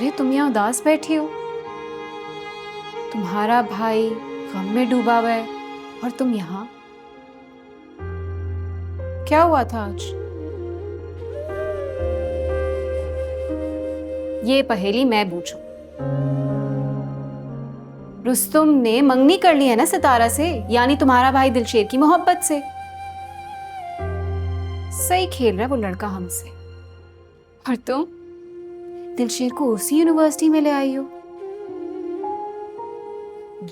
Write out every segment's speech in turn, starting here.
अरे तुम यहाँ उदास बैठी हो, तुम्हारा भाई गम में डूबा हुआ है और तुम यहाँ। क्या हुआ था आज? ये पहेली मैं पूछूं? रुस्तुम ने मंगनी कर ली है ना सितारा से, यानी तुम्हारा भाई दिलशेर की मोहब्बत से। सही खेल रहा है वो लड़का हमसे, और तुम दिलशेर को उसी यूनिवर्सिटी में ले आई हो।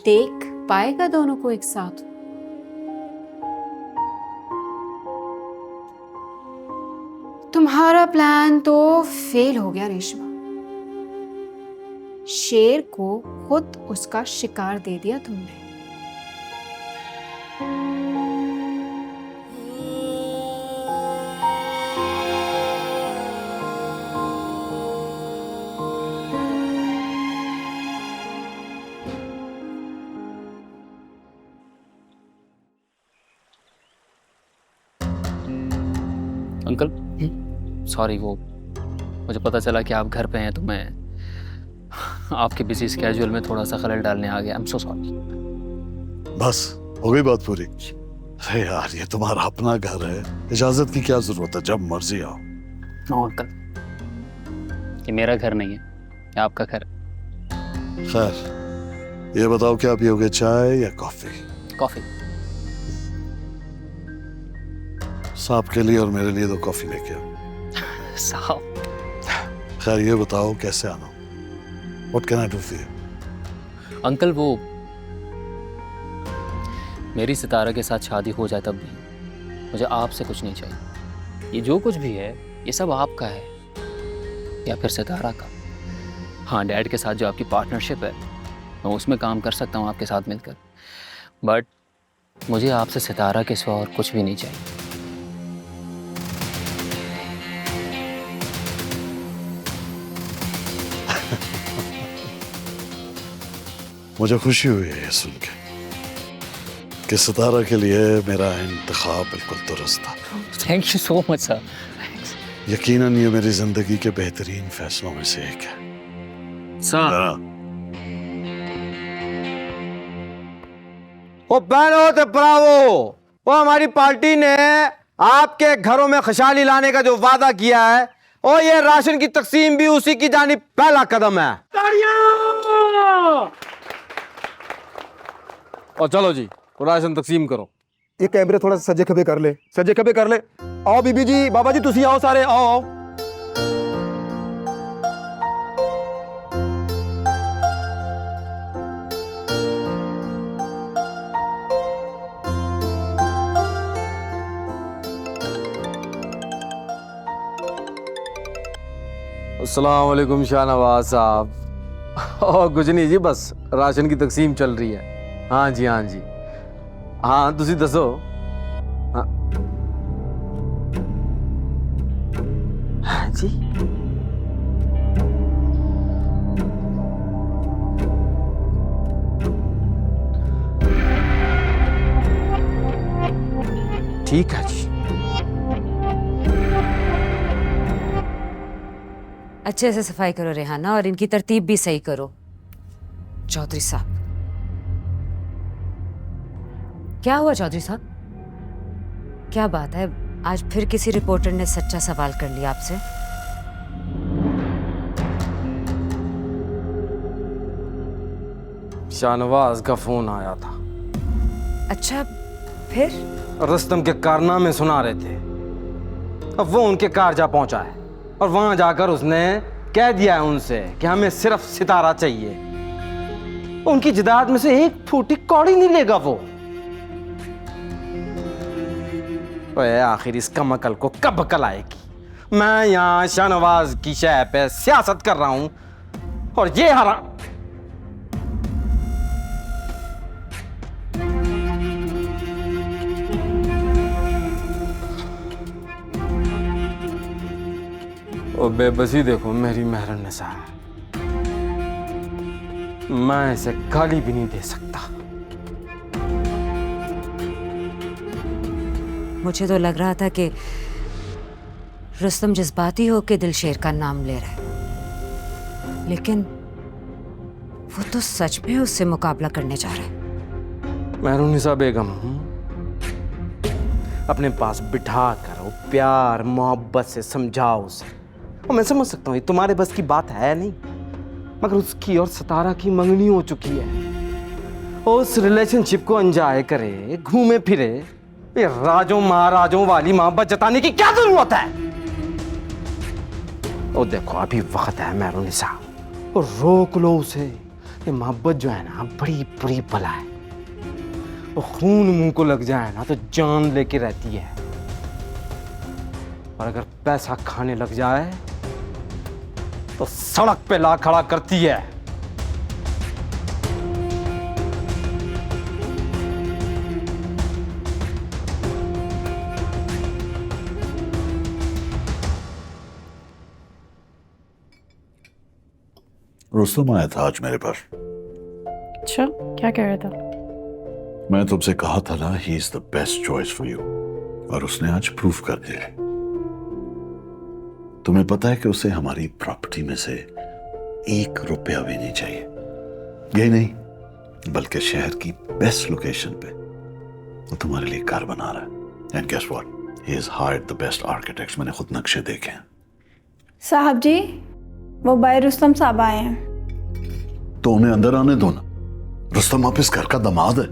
देख पाएगा दोनों को एक साथ? तुम्हारा प्लान तो फेल हो गया रेशमा। शेर को खुद उसका शिकार दे दिया तुमने। अंकल सॉरी, वो मुझे पता चला कि आप घर पे हैं तो मैं आपके बिजी स्केड्यूल में थोड़ा सा खलल डालने आ गया। I am so sorry. बस हो गई बात पूरी। अरे यार ये तुम्हारा अपना घर है, इजाजत की क्या जरूरत है, जब मर्जी आओ। नो अंकल, ये मेरा घर नहीं है, ये आपका घर है। खैर ये बताओ क्या पियोगे, चाय या कॉफी? कॉफी। साहब के लिए और मेरे लिए तो कॉफी लेके आओ। साहब। खैर ये बताओ कैसे आना? What can I do for you? Uncle वो मेरी सितारा के साथ शादी हो जाए तब भी मुझे आपसे कुछ नहीं चाहिए। ये जो कुछ भी है ये सब आपका है या फिर सितारा का। हाँ, डैड के साथ जो आपकी पार्टनरशिप है मैं उसमें काम कर सकता हूँ आपके साथ मिलकर, बट मुझे आपसे सितारा के सिवा और कुछ भी नहीं चाहिए। मुझे खुशी हुई है ये सुन के कि सितारा के लिए मेरा इंतखाब बिल्कुल दुरुस्त था। Thank you so much sir. यकीनन ये मेरी जिंदगी के बेहतरीन फैसलों में से एक है। सर ओ बहनों ते भरावो, वो हमारी पार्टी ने आपके घरों में खुशहाली लाने का जो वादा किया है, और ये राशन की तकसीम भी उसी की जानिब पहला कदम है। और चलो जी राशन तकसीम करो। ये कैमरे थोड़ा सा सजे खबे कर ले, सजे खबे कर ले। आओ बीबी जी, बाबा जी तुसी आओ, सारे आओ आओ। अस्सलाम वालेकुम शाहनवाज साहब। और कुछ नहीं जी, बस राशन की तकसीम चल रही है। हाँ जी हाँ जी, हाँ तुसी दसो। हाँ हाँ जी, ठीक है जी। अच्छे से सफाई करो रेहाना, और इनकी तरतीब भी सही करो। चौधरी साहब, क्या हुआ चौधरी साहब? क्या बात है, आज फिर किसी रिपोर्टर ने सच्चा सवाल कर लिया आपसे? शाहनवाज का फोन आया था। अच्छा, फिर? रुस्तम के कारनामे सुना रहे थे। अब वो उनके कार जा पहुंचा है और वहां जाकर उसने कह दिया है उनसे कि हमें सिर्फ सितारा चाहिए। उनकी जायदाद में से एक फूटी कौड़ी नहीं लेगा वो। ओए आखिर इस कम अकल को कब अकल आएगी? मैं यहाँ शाहनवाज की शय पे सियासत कर रहा हूं और ये हरा। ओ बेबसी देखो मेरी मेहरन निसार, मैं इसे गाली भी नहीं दे सकता। मुझे तो लग रहा था कि रुस्तम जज्बाती होकर दिलशेर का नाम ले रहा है। लेकिन वो तो सच में उससे मुकाबला करने जा रहा है। मेहरुनिसा बेगम अपने पास बिठा कर वो प्यार मोहब्बत से समझाओ उसे। और मैं समझ सकता हूँ ये तुम्हारे बस की बात है नहीं, मगर उसकी और सितारा की मंगनी हो चुकी है। उस रिलेशनशिप को एंजॉय करे, घूमे फिरे, ये राजों महाराजों वाली मोहब्बत जताने की क्या जरूरत है? ओ देखो अभी वक्त है मेहरुनिसा, और रोक लो उसे। ये मोहब्बत जो है ना बड़ी बुरी बला है, वो खून मुंह को लग जाए ना तो जान लेके रहती है, और अगर पैसा खाने लग जाए तो सड़क पे ला खड़ा करती है। रुस्तम आया था आज मेरे पास। अच्छा, क्या कह रहा था? मैं तुमसे कहा था ना, he is the best choice for you, और उसने आज प्रूफ कर दिया। तुम्हें पता है कि उसे हमारी प्रॉपर्टी में से 1 रुपया भी नहीं चाहिए। यही नहीं, बल्कि शहर की बेस्ट लोकेशन पे वो तुम्हारे लिए घर बना रहा है। And guess what, he has hired the best architects. मैंने खुद नक्शे देखे हैं। साहब जी, वो भाई रुस्तम साहब आए हैं। तो उन्हें अंदर आने दो ना। रुस्तम आप इस घर का दामाद है,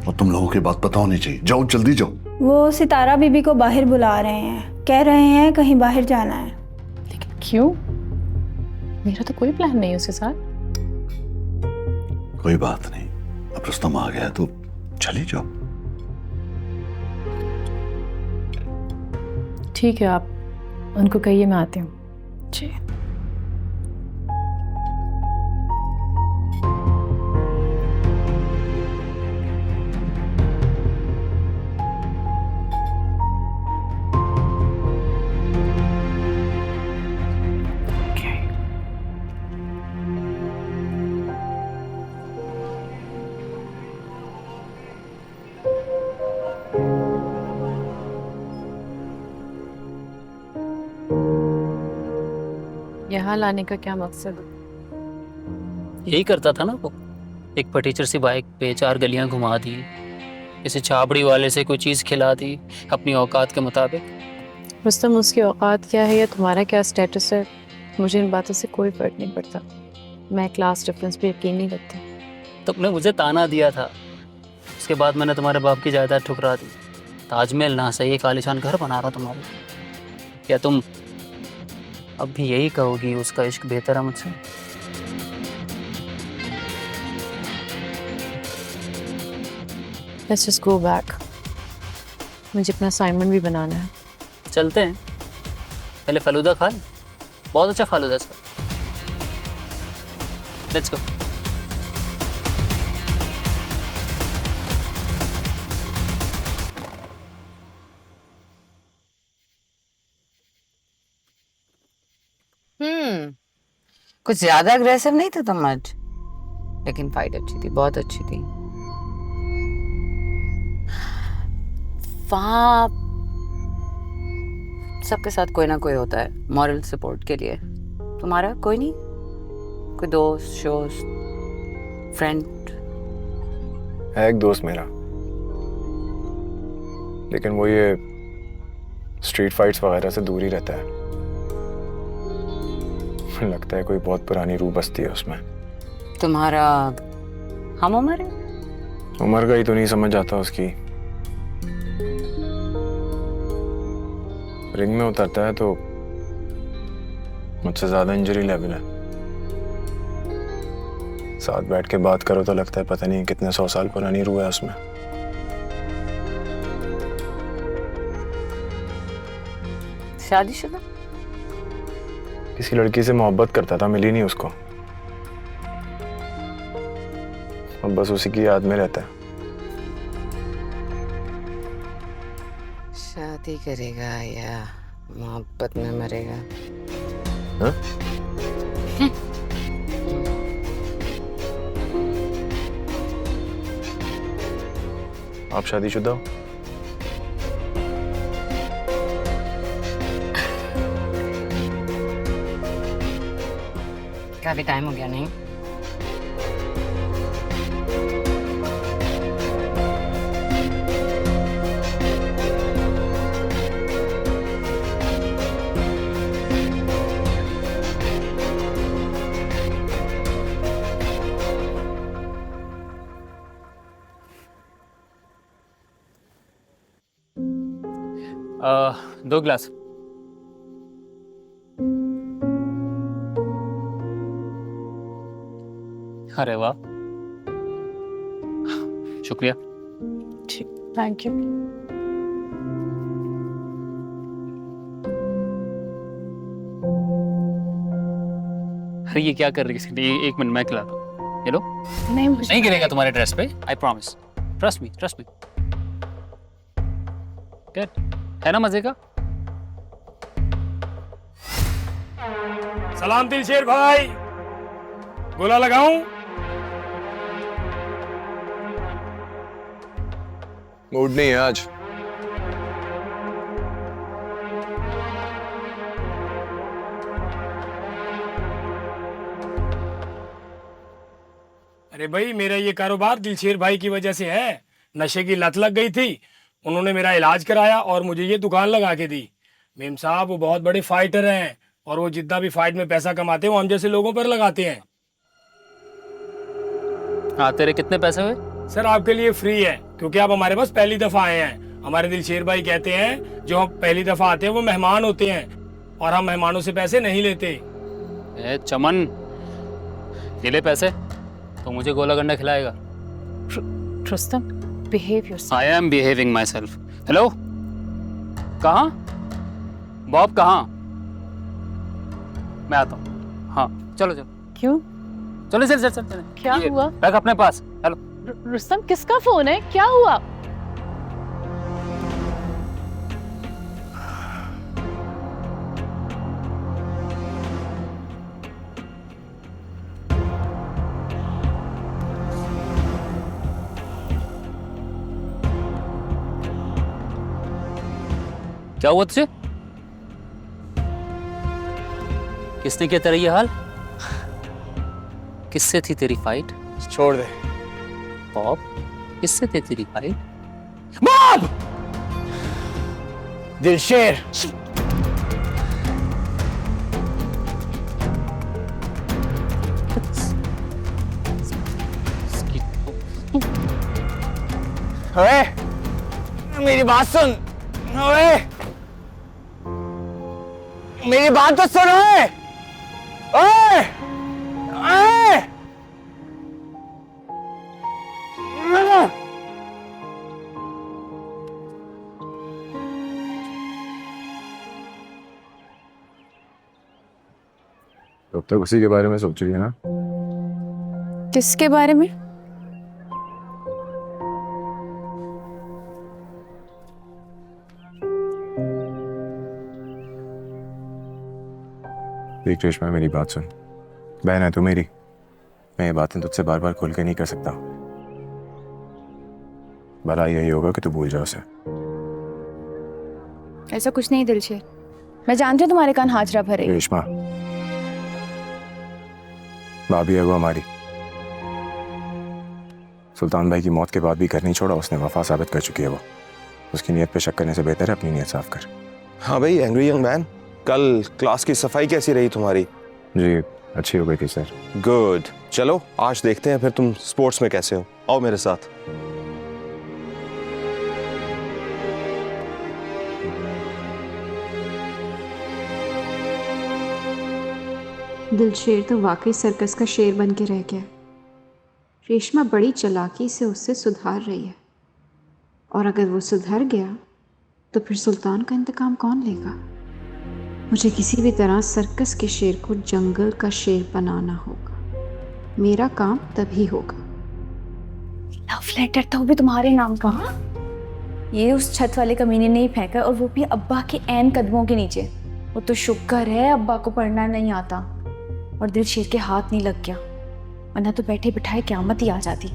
और तुम लोगों की बात पता होनी चाहिए। जाओ जल्दी जाओ। वो सितारा बीबी को बाहर बुला रहे हैं, कह रहे हैं कहीं बाहर जाना है। लेकिन क्यों? मेरा तो कोई प्लान नहीं है उसके साथ। कोई बात नहीं, अब रुस्तम आ गया तो चली जाओ। ठीक है, आप उनको कहिए मैं आती हूँ। जी। यहाँ लाने का क्या मकसद है? यही करता था ना वो। एक फटीचर सी बाइक पे 4 गलियां घुमा दी, किसी छाबड़ी वाले से कोई चीज़ खिला दी अपनी औकात के मुताबिक। रुस्तम, उसकी औकात क्या है या तुम्हारा क्या स्टेटस है, मुझे इन बातों से कोई फर्क नहीं पड़ता। मैं क्लास डिफरेंस पे यकीन नहीं करती। तुमने मुझे ताना दिया था, उसके बाद मैंने तुम्हारे बाप की जायदाद ठुकरा दी। ताजमहल ना सही, एक आलीशान घर बना रहा तुम्हारे। क्या तुम अब भी यही कहोगी उसका इश्क बेहतर है मुझसे? Let's just go back. मुझे अपना असाइनमेंट भी बनाना है। चलते हैं, पहले फलूदा खा लें। बहुत अच्छा फालूदा सर। Let's go. कुछ ज्यादा अग्रेसिव नहीं थे तुम आज, लेकिन फाइट अच्छी थी, बहुत अच्छी थी। वहाँ सबके साथ कोई ना कोई होता है मॉरल सपोर्ट के लिए। तुम्हारा कोई नहीं? कोई दोस्त, फ्रेंड? है एक दोस्त मेरा, लेकिन वो ये स्ट्रीट फाइट्स वगैरह से दूर ही रहता है। लगता है कोई बहुत पुरानी रूह बसती है उसमें। तुम्हारा हम उम्र है? उम्र का ही तो नहीं समझ आता उसकी। रिंग में उतरता है तो मुझसे ज्यादा इंजरी लेवल है। साथ बैठ के बात करो तो लगता है पता नहीं कितने 100 साल पुरानी रूह है उसमें। शादीशुदा? किसी लड़की से मोहब्बत करता था, मिली नहीं उसको। अब बस उसी की याद में रहता है। शादी करेगा या मोहब्बत में मरेगा? हाँ? आप शादीशुदा हो? का भी टाइम हो गया नहीं? दो ग्लास। अरे वाह, शुक्रिया। Thank you. अरे ये क्या कर रही है? एक मिनट मैं खिलाता हूँ। ये लो। नहीं मुझे नहीं गिरेगा तुम्हारे ड्रेस पे, I promise. Trust me, trust me. Good, है ना मजे का? सलाम दिलशेर भाई, गोला लगाऊं? मूड नहीं है आज। अरे भाई, मेरा ये कारोबार दिलशेर भाई की वजह से है। नशे की लत लग गई थी, उन्होंने मेरा इलाज कराया और मुझे ये दुकान लगा के दी। मेम साहब वो बहुत बड़े फाइटर हैं और वो जितना भी फाइट में पैसा कमाते हैं वो हम जैसे लोगों पर लगाते हैं। हाँ, तेरे कितने पैसे हुए? सर आपके लिए फ्री है, क्योंकि आप हमारे पास पहली दफा आए हैं। हमारे दिलशेर भाई कहते हैं जो हम पहली दफा आते हैं वो मेहमान होते हैं और हम मेहमानों से पैसे नहीं लेते। ए चमन, ये ले पैसे, तो मुझे गोला गंडा खिलाएगा। Rustam, behave yourself. I am behaving my self. Hello, कहाँ? बॉब कहाँ? मैं आता हूँ। हाँ चलो चलो। क्यों? चलो चल चल चल चल। क्या हुआ? रख अपने पास। हेलो। रुस्तम, किसका फोन है? क्या हुआ? क्या हुआ तुझे? किसने किया तेरा ये हाल? किससे थी तेरी फाइट? छोड़ दे। बॉब, किससे थी तेरी फाइट? बॉब! दिलशेर। ओए, मेरी बात सुन। ओए, मेरी बात तो सुन। ओए, ओए, ओए। तो अब तक उसी के बारे में सोच रही है ना? किसके बारे में? देख रेशमा, मेरी बात सुन। बहन है तू मेरी, मैं ये बातें तुझसे बार बार खुल के नहीं कर सकता। भला यही होगा कि तू भूल जाओ उसे। ऐसा कुछ नहीं दिलशेर, मैं जानती हूँ तुम्हारे कान हाजरा भरे। रेशमा, भाभी है वो हमारी। सुल्तान भाई की मौत के बाद भी घर नहीं छोड़ा उसने, वफा साबित कर चुकी है वो। उसकी नीयत पे शक करने से बेहतर है अपनी नीयत साफ कर। हाँ भाई, एंग्री यंग मैन, कल क्लास की सफाई कैसी रही तुम्हारी? जी अच्छी हो गई थी सर। गुड, चलो आज देखते हैं फिर तुम स्पोर्ट्स में कैसे हो। आओ मेरे साथ। दिलशेर तो वाकई सर्कस का शेर बन के रह गया। रेशमा बड़ी चालाकी से उससे सुधार रही है, और अगर वो सुधर गया तो फिर सुल्तान का इंतकाम कौन लेगा? मुझे किसी भी तरह सर्कस के शेर को जंगल का शेर बनाना होगा। मेरा काम तभी होगा। लव लेटर तो भी तुम्हारे नाम का? ये उस छत वाले कमीने ने ही फेंका, और वो भी अब्बा के ऐन कदमों के नीचे। वो तो शुक्र है अब्बा को पढ़ना नहीं आता और दिलशेर के हाथ नहीं लग गया, वरना तो बैठे बिठाए क़यामत ही आ जाती।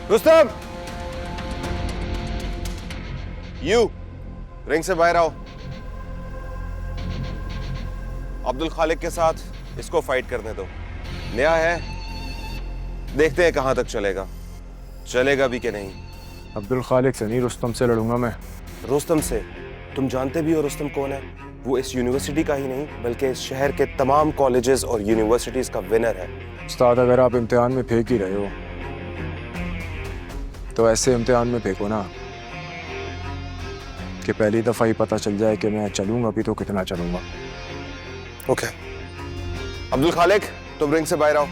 रुस्तम, यू रिंग से बाहर आओ। अब्दुल खालिक के साथ इसको फाइट करने दो। नया है, देखते हैं कहां तक चलेगा, चलेगा भी कि नहीं। अब्दुल खालिक से नहीं, रुस्तम से लड़ूंगा मैं। रुस्तम से? तुम जानते भी हो रुस्तम कौन है? वो इस यूनिवर्सिटी का ही नहीं बल्कि इस शहर के तमाम कॉलेजेस और यूनिवर्सिटीज का विनर है। उस्ताद, अगर आप इम्तिहान में फेंक ही रहे हो तो ऐसे इम्तिहान में फेंको ना कि पहली दफा ही पता चल जाए कि मैं चलूंगा भी तो कितना चलूंगा। ओके अब्दुल खालिक, तुम रिंग से बाहर आओ।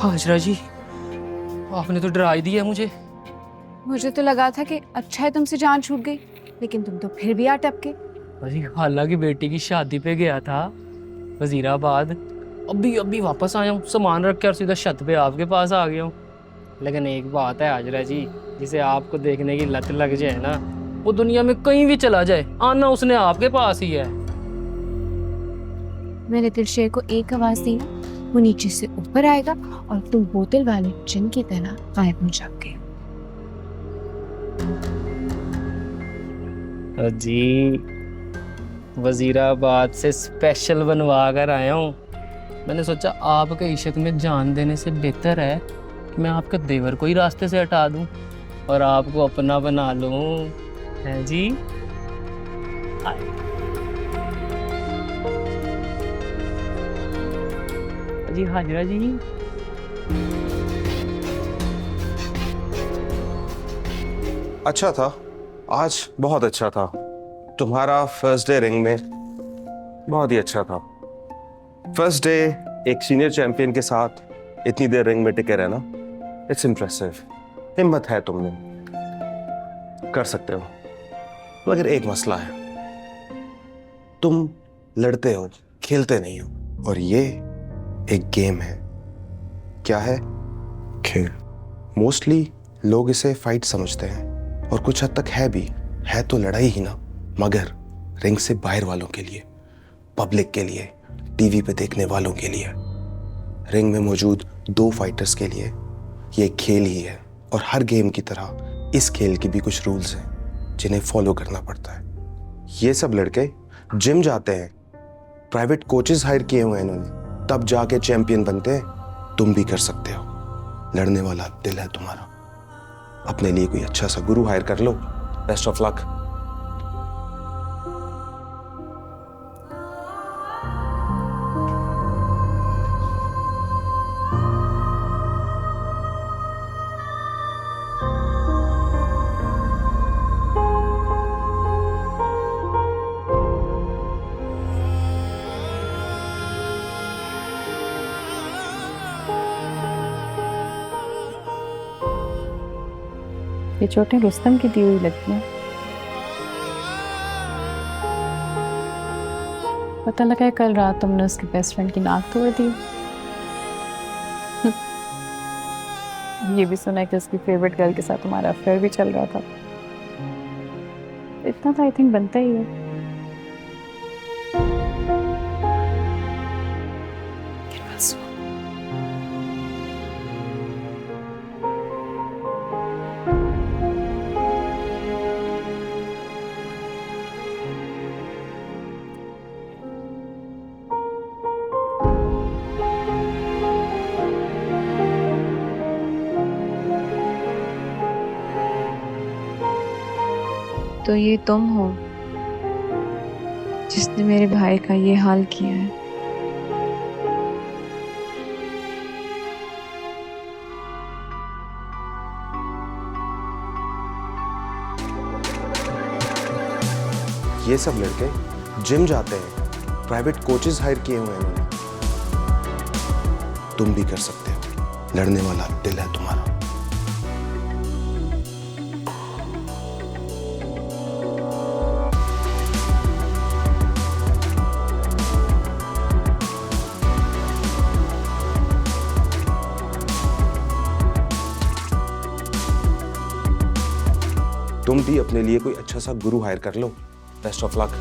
हाजरा जी, आपने तो डरा ही दिया मुझे। मुझे तो लगा था कि अच्छा है तुमसे जान छूट गई, लेकिन तुम तो फिर भी आ टपके। अरे खाला की बेटी की शादी पे गया था वजीराबाद, अभी वापस आया हूँ, सामान रख के और सीधा छत पे आपके पास आ गया हूँ। लेकिन एक बात है हाजरा जी, जिसे आपको देखने की लत लग जाए ना, वो दुनिया में कहीं भी चला जाए, आना उसने आपके पास ही है। मैंने दिलशेर को एक आवाज़ दी ना, वो नीचे से ऊपर आएगा और तुम बोतल वाले जिन की तरह गायब हो जाओगे। जी वजीराबाद से स्पेशल बनवा कर आया हूँ। मैंने सोचा आपके इश्क में जान देने से बेहतर है कि मैं आपके देवर को ही रास्ते से हटा दूं और आपको अपना बना लूं, है जी। जी हाजरा जी। अच्छा था, आज बहुत अच्छा था। तुम्हारा फर्स्ट डे रिंग में बहुत ही अच्छा था। फर्स्ट डे एक सीनियर चैंपियन के साथ इतनी देर रिंग में टिके रहना, इट्स इम्प्रेसिव। हिम्मत है तुम में, कर सकते हो। मगर एक मसला है, तुम लड़ते हो, खेलते नहीं हो, और ये एक गेम है। क्या है? खेल। मोस्टली लोग इसे फाइट समझते हैं और कुछ हद तक है भी, है तो लड़ाई ही ना, मगर रिंग से बाहर वालों के लिए, पब्लिक के लिए, टीवी पे देखने वालों के लिए, रिंग में मौजूद दो फाइटर्स के लिए ये खेल ही है। और हर गेम की तरह इस खेल के भी कुछ रूल्स हैं जिन्हें फॉलो करना पड़ता है। ये सब लड़के जिम जाते हैं, प्राइवेट कोचेस हायर किए हुए हैं इन्होंने, तब जाके चैंपियन बनते हैं। तुम भी कर सकते हो, लड़ने वाला दिल है तुम्हारा। अपने लिए कोई अच्छा सा गुरु हायर कर लो। Best of luck. ये चोटें रुस्तम की दी हुई लगती हैं। पता लगा है कल रात तुमने उसके बेस्ट फ्रेंड की नाक तोड़ दी। ये भी सुना है कि उसकी फेवरेट गर्ल के साथ तुम्हारा अफेयर भी चल रहा था। इतना तो आई थिंक बनता ही है। तो ये तुम हो जिसने मेरे भाई का ये हाल किया है। ये सब लड़के जिम जाते हैं, प्राइवेट कोचेस हायर किए हुए हैं इन्होंने। तुम भी कर सकते हो, लड़ने वाला दिल है तुम्हारा। तुम भी अपने लिए कोई अच्छा सा गुरु हायर कर लो। Best of luck.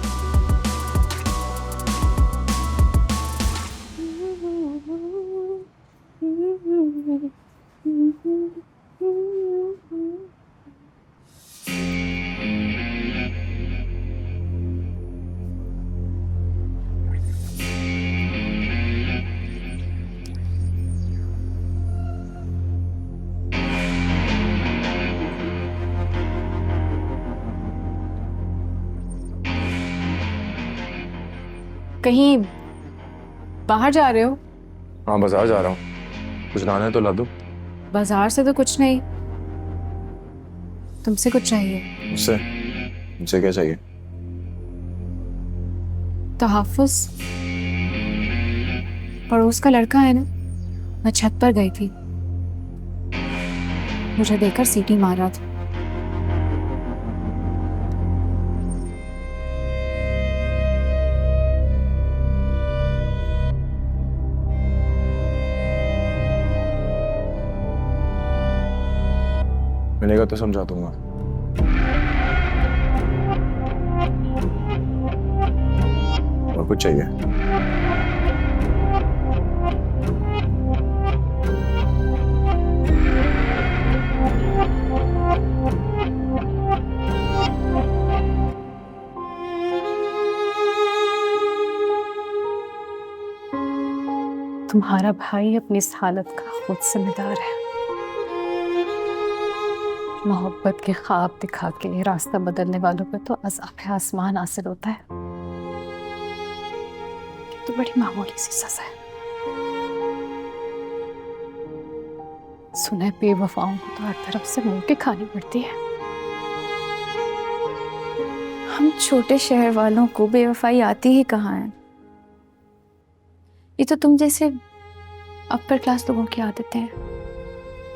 कहीं बाहर जा रहे हो? हाँ बाजार जा रहा हूँ, कुछ लाना है तो ला दो। बाजार से तो कुछ नहीं, तुमसे कुछ चाहिए। मुझसे? मुझसे क्या चाहिए? तहफ़्फ़ुज़। पड़ोस का लड़का है ना, मैं छत पर गई थी, मुझे देखकर सीटी मार रहा था। मिलेगा तो समझा दूंगा। और कुछ चाहिए? तुम्हारा भाई अपनी इस हालत का खुद जिम्मेदार है। मोहब्बत के ख्वाब दिखा के रास्ता बदलने वालों पर तो अज़ाब आसमान हासिल होता है। तो बड़ी मामूली सी सजा है। सुने बेवफाओं को तो हर तरफ से मुंह के खानी पड़ती है। हम छोटे शहर वालों को बेवफाई आती ही कहाँ है। ये तो तुम जैसे अपर क्लास लोगों की आदतें हैं।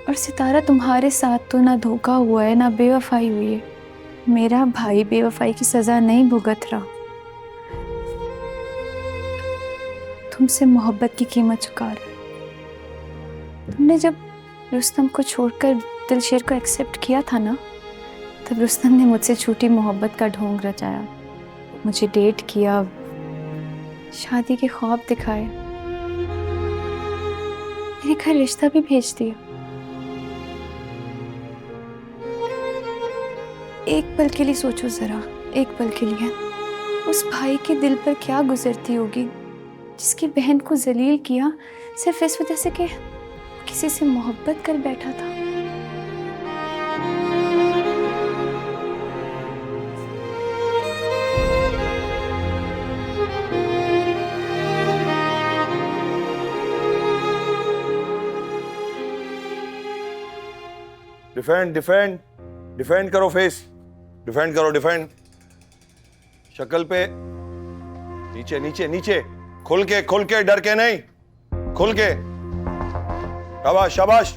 और सितारा, तुम्हारे साथ तो ना धोखा हुआ है ना बेवफाई हुई है। मेरा भाई बेवफाई की सजा नहीं भुगत रहा, तुमसे मोहब्बत की कीमत चुका रहा। तुमने जब रुस्तम को छोड़कर दिलशेर को एक्सेप्ट किया था ना, तब रुस्तम ने मुझसे झूठी मोहब्बत का ढोंग रचाया, मुझे डेट किया, शादी के ख्वाब दिखाए, मेरे घर रिश्ता भी भेज दिया। एक पल के लिए सोचो जरा, एक पल के लिए उस भाई के दिल पर क्या गुजरती होगी जिसकी बहन को जलील किया सिर्फ इस वजह से कि किसी से मोहब्बत कर बैठा था। डिफेंड डिफेंड डिफेंड करो, फेस डिफेंड करो, डिफेंड। शक्ल पे नीचे नीचे नीचे, खुल के डर के नहीं, खुल के। शाबाश शाबाश।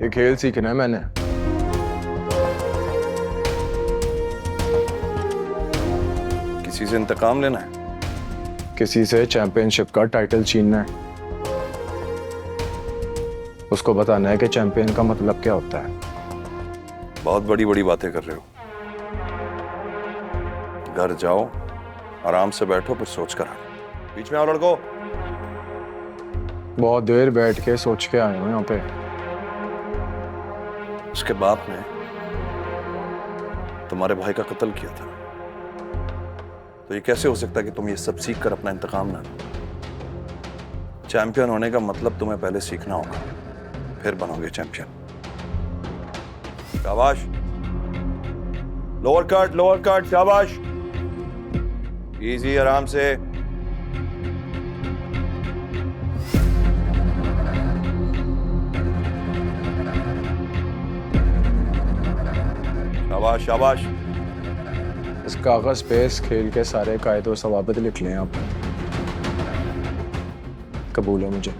ये खेल सीखना है मैंने। किसी से इंतकाम लेना है? किसी से चैंपियनशिप का टाइटल छीनना है। उसको बताना है कि चैंपियन का मतलब क्या होता है। बहुत बड़ी बड़ी बातें कर रहे हो। घर जाओ, आराम से बैठो, फिर सोच कर आना। बीच में आओ लड़को। बहुत देर बैठ के सोच के आए हो यहाँ पे। उसके बाप ने तुम्हारे भाई का कत्ल किया था, तो ये कैसे हो सकता है कि तुम ये सब सीख कर अपना इंतकाम ना लो? चैंपियन होने का मतलब तुम्हें पहले सीखना होगा, फिर बनोगे चैंपियन। शाबाश। लोअर कट, शाबाश। इजी, आराम से। शाबाश शाबाश। इस कागज पे इस खेल के सारे कायदे और सवाबित लिख लें आप। कबूल है मुझे।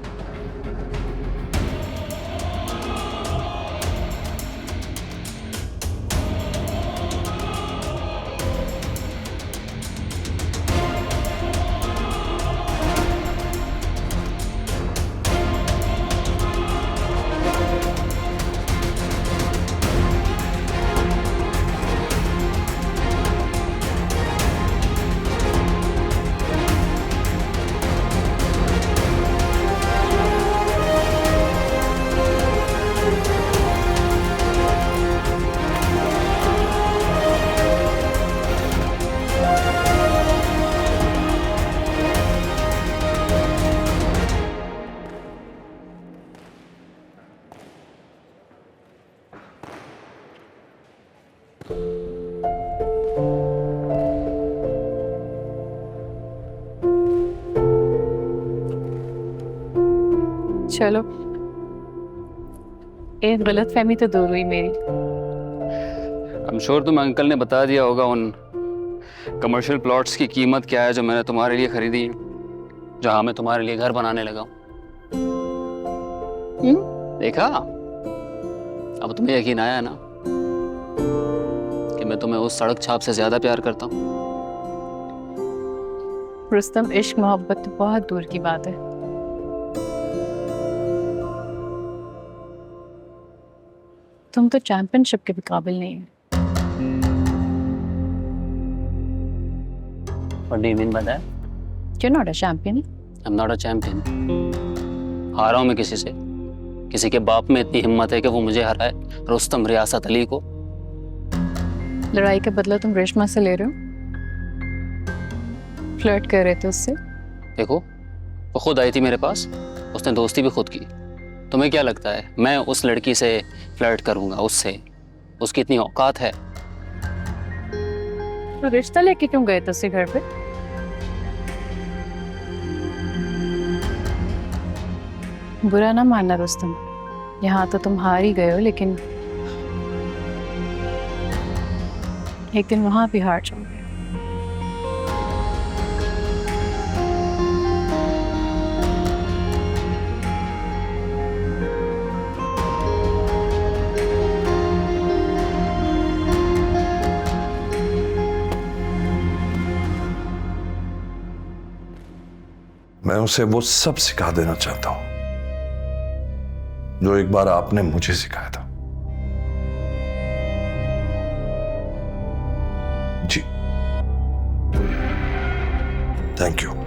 चलो, एक गलत फहमी तो दूर हुई मेरी। I'm sure तुम्हें अंकल ने बता दिया होगा उन कमर्शियल प्लॉट्स की कीमत क्या है जो मैंने तुम्हारे लिए खरीदी, जहां मैं तुम्हारे लिए घर बनाने लगा हूं। देखा, अब तुम्हें यकीन आया ना कि मैं तुम्हें उस सड़क छाप से ज्यादा प्यार करता हूँ। रुस्तम, इश्क मोहब्बत तो बहुत दूर की बात है। तुम तो चैंपियनशिप के भी काबिल नहीं है। What do you mean by that? You're not a champion. I'm not a champion. हारा हूं मैं किसी से। किसी के बाप में इतनी हिम्मत है कि वो मुझे हराए, रुस्तम रियासत अली को। लड़ाई का बदला तुम रेशमा से ले रहे हो? फ्लर्ट कर रहे थे उससे? देखो, वो खुद आई थी मेरे पास, उसने दोस्ती भी खुद की। तुम्हें क्या लगता है मैं उस लड़की से फ्लर्ट करूंगा? उससे उसकी इतनी औकात है? तो रिश्ता लेके क्यों गए थे उसके घर पे? बुरा ना मानना रुस्तम, यहाँ तो तुम हार ही गए हो, लेकिन एक दिन वहां भी हार जाओगे। मैं उसे वो सब सिखा देना चाहता हूं जो एक बार आपने मुझे सिखाया था। जी, थैंक यू।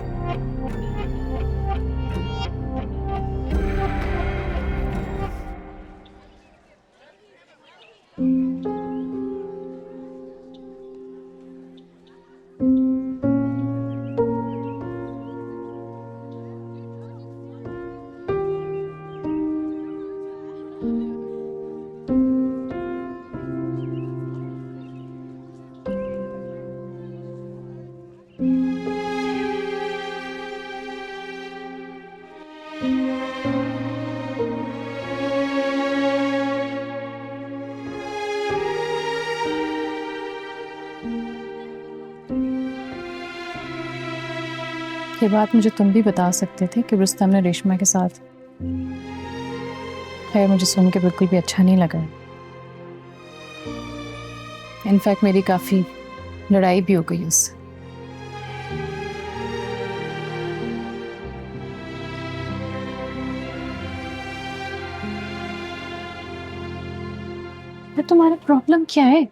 ये बात मुझे तुम भी बता सकते थे कि रुस्तम ने रेशमा के साथ। खैर, मुझे सुन के बिल्कुल भी अच्छा नहीं लगा। इनफैक्ट मेरी काफी लड़ाई भी हो गई उससे। तुम्हारा प्रॉब्लम क्या है?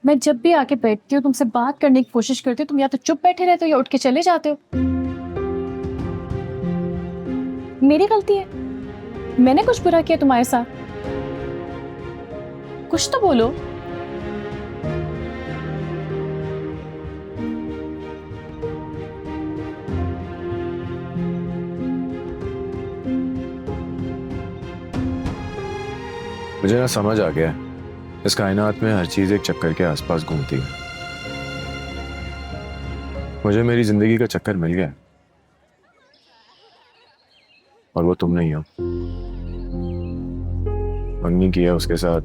मैं जब भी आके बैठती हूँ, तुमसे बात करने की कोशिश करती हूँ, तुम या तो चुप बैठे रहते हो या उठ के चले जाते हो। मेरी गलती है? मैंने कुछ बुरा किया तुम्हारे साथ? कुछ तो बोलो। मुझे ना समझ आ गया, इस कायनात में हर चीज एक चक्कर के आसपास घूमती है। मुझे मेरी जिंदगी का चक्कर मिल गया और वो तुम नहीं हो। मंगनी किया उसके साथ,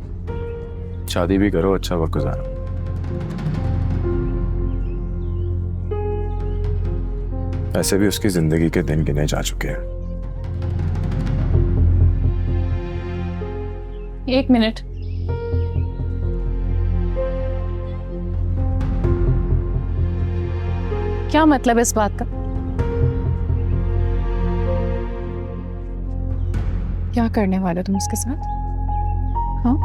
शादी भी करो, अच्छा वक्त गुजारो। ऐसे भी उसकी जिंदगी के दिन गिने जा चुके हैं। एक मिनट, क्या मतलब है इस बात का? क्या करने वाले हो तुम उसके साथ? हाँ?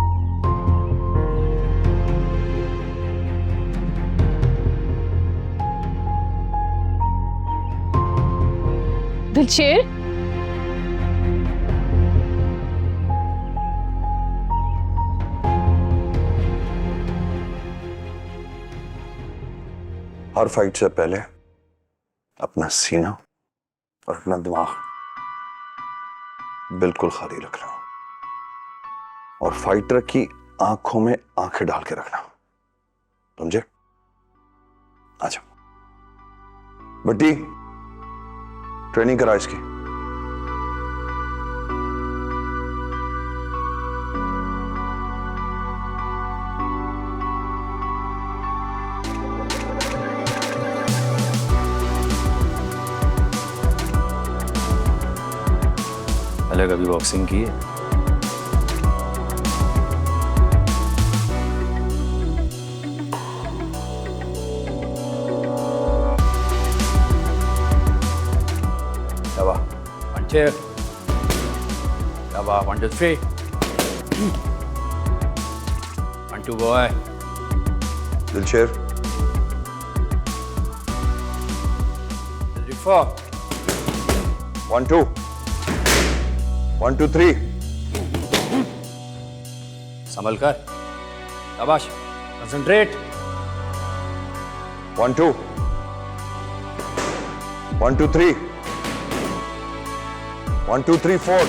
दिलशेर, हर फाइट से पहले अपना सीना और अपना दिमाग बिल्कुल खाली रखना और फाइटर की आंखों में आंखें डाल के रखना, समझे? आजा बट्टी, ट्रेनिंग करा इसकी। पहले कभी बॉक्सिंग की है? Daba, 1, 2. Daba, 1, 2, 3. 1, 2, boy. दिलशेर, 4. 1, 2. 1, 2, 3. संभल कर। शाबाश, कंसंट्रेट। 1, 2. 1, 2, 3. 1 2 3 4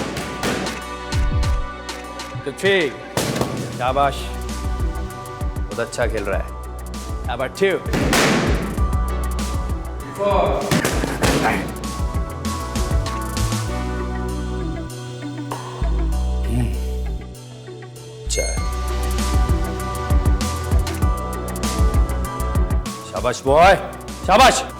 तो ठीक, शाबाश, बहुत अच्छा खेल रहा है। नंबर 2 शाबाश बॉय, शाबाश।